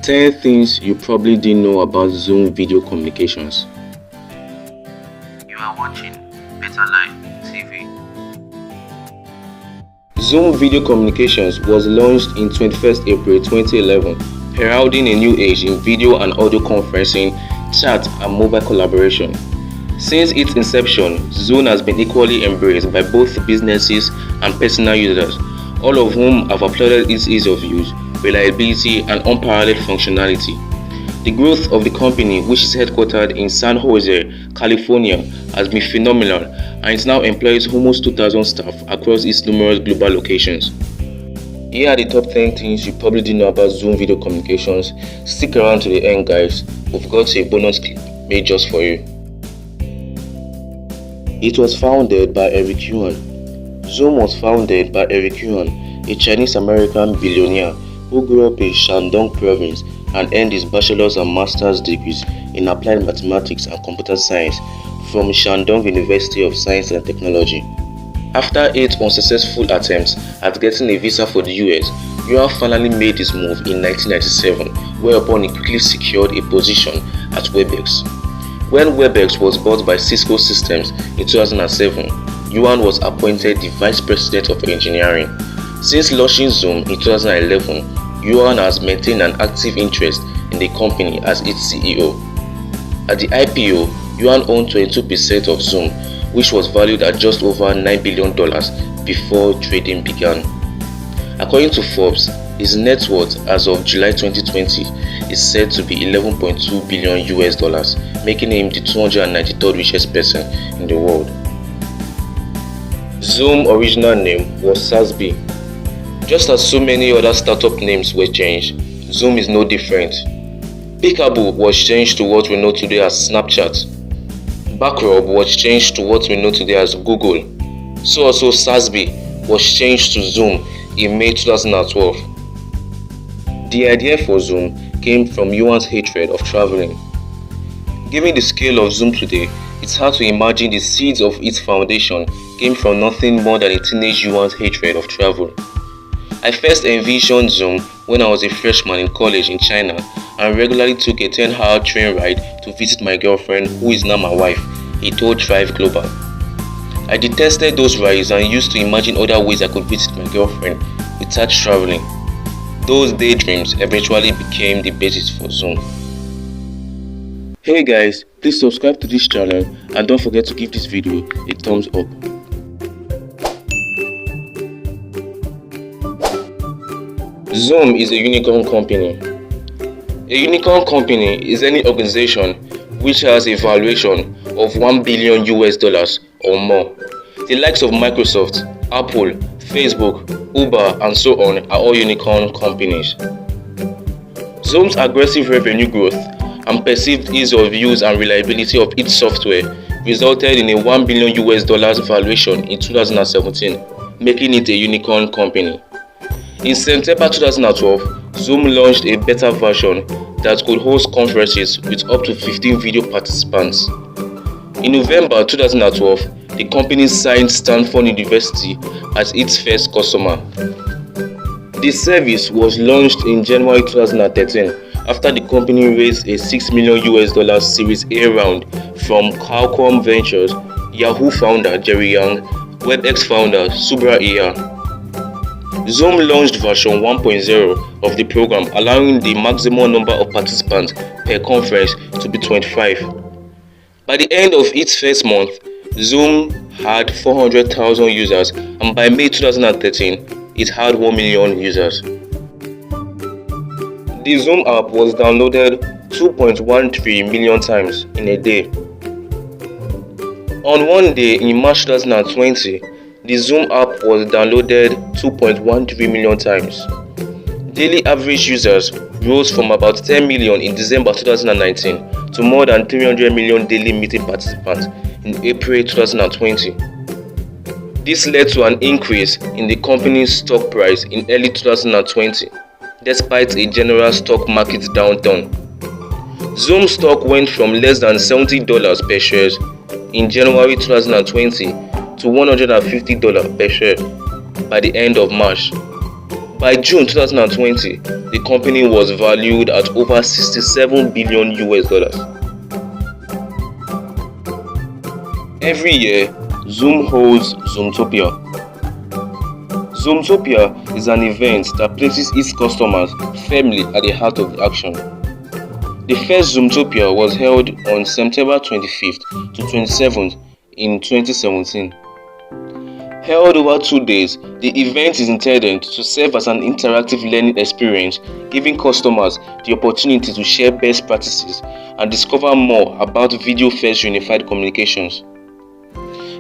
10 things you probably didn't know about Zoom video communications. You are watching Better Life TV. Zoom video communications was launched in 21st April 2011, heralding a new age in video and audio conferencing, chat, and mobile collaboration. Since its inception, Zoom has been equally embraced by both businesses and personal users, all of whom have applauded its ease of use, reliability, and unparalleled functionality. The growth of the company, which is headquartered in San Jose, California, has been phenomenal, and it now employs almost 2,000 staff across its numerous global locations. Here are the top 10 things you probably didn't know about Zoom video communications. Stick around to the end, guys. We've got a bonus clip made just for you. It was founded by Eric Yuan. Zoom was founded by Eric Yuan, a Chinese-American billionaire who grew up in Shandong province and earned his bachelor's and master's degrees in applied mathematics and computer science from Shandong University of Science and Technology. After 8 unsuccessful attempts at getting a visa for the US, Yuan finally made his move in 1997, whereupon he quickly secured a position at Webex. When Webex was bought by Cisco Systems in 2007, Yuan was appointed the Vice President of Engineering. Since launching Zoom in 2011, Yuan has maintained an active interest in the company as its CEO. At the IPO, Yuan owned 22% of Zoom, which was valued at just over $9 billion before trading began. According to Forbes, his net worth as of July 2020 is said to be $11.2 billion, making him the 293rd richest person in the world. Zoom's original name was SASB. Just as so many other startup names were changed, Zoom is no different. Peekaboo was changed to what we know today as Snapchat. Backrub was changed to what we know today as Google. So also SASB was changed to Zoom in May 2012. The idea for Zoom came from Yuan's hatred of traveling. Given the scale of Zoom today, it's hard to imagine the seeds of its foundation came from nothing more than a teenage Yuan's hatred of travel. I first envisioned Zoom when I was a freshman in college in China and regularly took a 10-hour train ride to visit my girlfriend, who is now my wife, he told Thrive Global. I detested those rides and used to imagine other ways I could visit my girlfriend without traveling. Those daydreams eventually became the basis for Zoom. Hey guys, please subscribe to this channel and don't forget to give this video a thumbs up. Zoom is a unicorn company. A unicorn company is any organization which has a valuation of $1 billion or more. The likes of Microsoft, Apple, Facebook, Uber, and so on are all unicorn companies. Zoom's aggressive revenue growth and perceived ease of use and reliability of its software resulted in a $1 billion valuation in 2017, making it a unicorn company. In September 2012, Zoom launched a beta version that could host conferences with up to 15 video participants. In November 2012, the company signed Stanford University as its first customer. The service was launched in January 2013 after the company raised a $6 million Series A round from Qualcomm Ventures, Yahoo founder Jerry Yang, WebEx founder Subra Iyer. Zoom launched version 1.0 of the program, allowing the maximum number of participants per conference to be 25. By the end of its first month, Zoom had 400,000 users, and by May 2013, it had 1 million users. The Zoom app was downloaded 2.13 million times in a day. On one day in March 2020, the Zoom app was downloaded 2.13 million times. Daily average users rose from about 10 million in December 2019 to more than 300 million daily meeting participants in April 2020. This led to an increase in the company's stock price in early 2020, despite a general stock market downturn. Zoom stock went from less than $70 per share in January 2020 to $150 per share by the end of March. By June 2020, the company was valued at over 67 billion US dollars. Every year, Zoom holds Zoomtopia. Zoomtopia is an event that places its customers firmly at the heart of the action. The first Zoomtopia was held on September 25th to 27th in 2017. Held over 2 days, the event is intended to serve as an interactive learning experience, giving customers the opportunity to share best practices and discover more about video-first unified communications.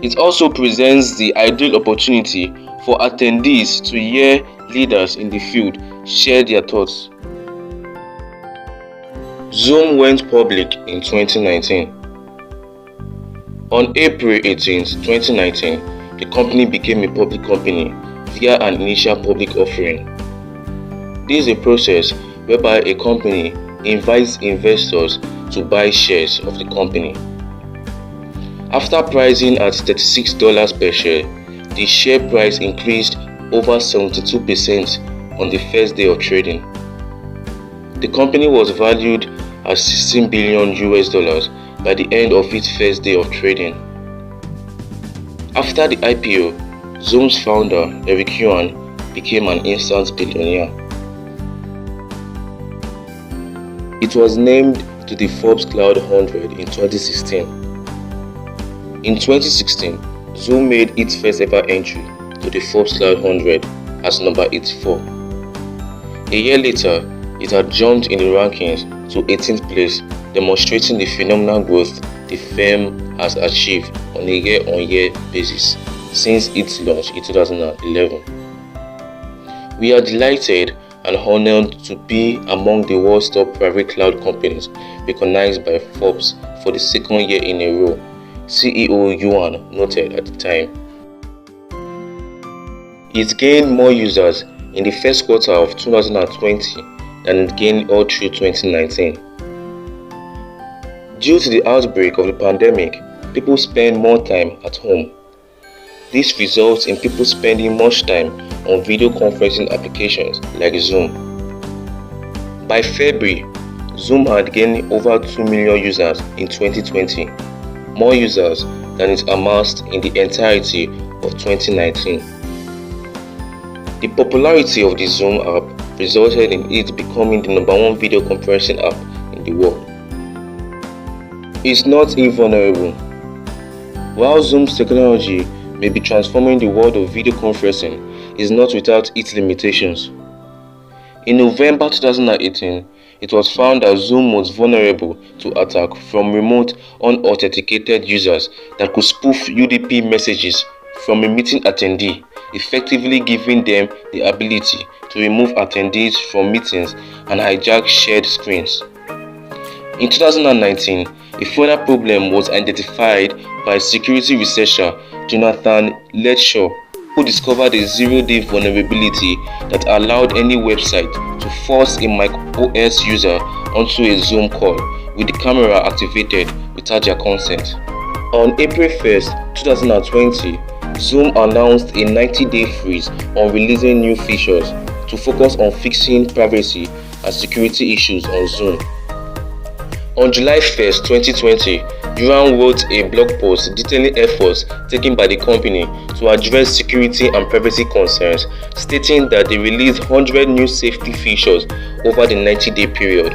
It also presents the ideal opportunity for attendees to hear leaders in the field share their thoughts. Zoom went public in 2019. On April 18, 2019, the company became a public company via an initial public offering. This is a process whereby a company invites investors to buy shares of the company. After pricing at $36 per share, the share price increased over 72% on the first day of trading. The company was valued at 16 billion US dollars by the end of its first day of trading. After the IPO, Zoom's founder, Eric Yuan, became an instant billionaire. It was named to the Forbes Cloud 100 in 2016. In 2016, Zoom made its first ever entry to the Forbes Cloud 100 as number 84. A year later, it had jumped in the rankings to 18th place, demonstrating the phenomenal growth the firm has achieved on a year-on-year basis since its launch in 2011. We are delighted and honored to be among the world's top private cloud companies recognized by Forbes for the second year in a row, CEO Yuan noted at the time. It gained more users in the first quarter of 2020 than it gained all through 2019. Due to the outbreak of the pandemic, people spend more time at home. This results in people spending much time on video conferencing applications like Zoom. By February, Zoom had gained over 2 million users in 2020, more users than it amassed in the entirety of 2019. The popularity of the Zoom app resulted in it becoming the #1 video conferencing app in the world. It's not invulnerable. While Zoom's technology may be transforming the world of video conferencing, it's not without its limitations. In November 2018, it was found that Zoom was vulnerable to attack from remote, unauthenticated users that could spoof UDP messages from a meeting attendee, effectively giving them the ability to remove attendees from meetings and hijack shared screens. In 2019, a further problem was identified by security researcher Jonathan Ledshaw, who discovered a zero-day vulnerability that allowed any website to force a macOS user onto a Zoom call with the camera activated without their consent. On April 1st, 2020, Zoom announced a 90-day freeze on releasing new features to focus on fixing privacy and security issues on Zoom. On July 1st, 2020, Yuan wrote a blog post detailing efforts taken by the company to address security and privacy concerns, stating that they released 100 new safety features over the 90-day period.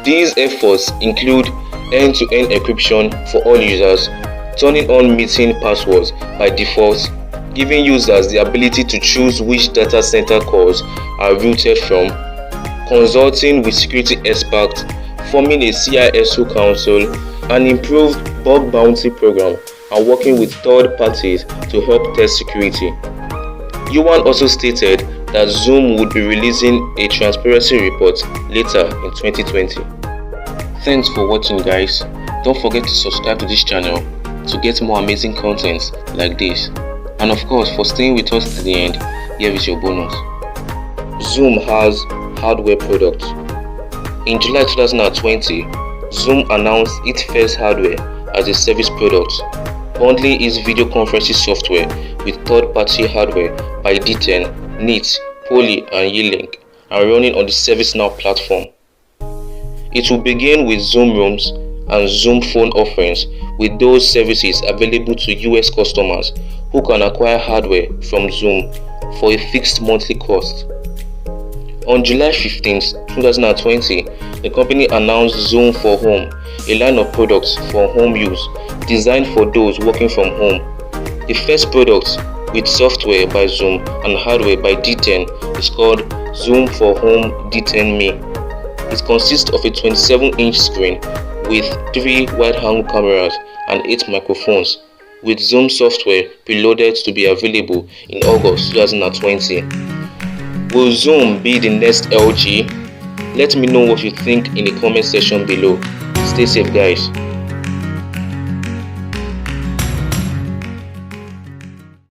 These efforts include end-to-end encryption for all users, turning on meeting passwords by default, giving users the ability to choose which data center calls are routed from, consulting with security experts, forming a CISO council, an improved bug bounty program, and working with third parties to help test security. Yuan also stated that Zoom would be releasing a transparency report later in 2020. Thanks for watching, guys. Don't forget to subscribe to this channel to get more amazing content like this. And of course, for staying with us to the end, here is your bonus. Zoom has hardware products. In July 2020, Zoom announced its first hardware as a service product, bundling its video conferencing software with third-party hardware by D10 Neat, Poly, and Yealink are running on the ServiceNow platform. It will begin with Zoom Rooms and Zoom Phone offerings, with those services available to US customers who can acquire hardware from Zoom for a fixed monthly cost. On July 15, 2020, the company announced Zoom for Home, a line of products for home use designed for those working from home. The first product, with software by Zoom and hardware by D10, is called Zoom for Home D10 Me. It consists of a 27-inch screen with 3 wide-angle cameras and 8 microphones, with Zoom software preloaded to be available in August 2020. Will Zoom be the next LG? Let me know what you think in the comment section below. Stay safe, guys.